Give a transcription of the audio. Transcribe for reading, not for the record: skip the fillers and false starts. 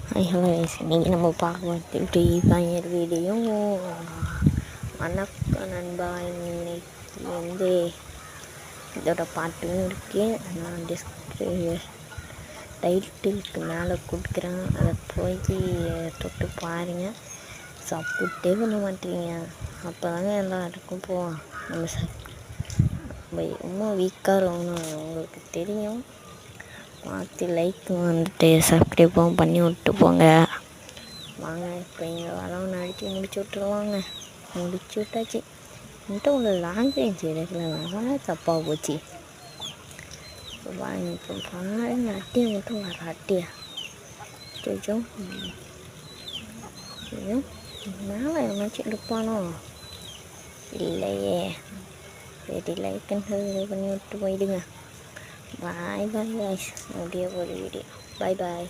Hello இன்றைக்கி நம்ம பார்க்க டீ பயர் வீடியோ. வணக்கம் நண்பா. இன்னைக்கு வந்து இதோட பாட்டும் இருக்கு. நான் டைட்டிலுக்கு மேலே கொடுக்குறேன், அதை போய் தொட்டு பாருங்கள். சப்போர்ட்டே பண்ண மாட்டீங்க. அப்போ தாங்க எல்லாருக்கும் போவோம். நம்ம இன்னும் வீக்காக இருக்கணும் உங்களுக்கு தெரியும். பார்த்து லைக் வந்துட்டு சப்ஸ்கிரைப்பும் பண்ணி விட்டு போங்க. வாங்க இப்போ இங்கே வரவன் அடித்து முடிச்சு விட்ருவாங்க. முடிச்சு விட்டாச்சு. என்கிட்ட உள்ள லாங்குவேஜ் இருக்குல்ல, நல்லா தப்பாக போச்சு. இப்போ பாருங்க, இப்போ பாருங்க, அட்டியை மட்டும் வர அட்டியா கொஞ்சம் மேலே எவனாச்சும் இருப்பானோ இல்லையே. சரி, லைக்குன்னு பண்ணி விட்டு போயிடுங்க. பாய் பாய் காய்ஸ். முடிய போகிற வீடியோ. பாய் பாய்.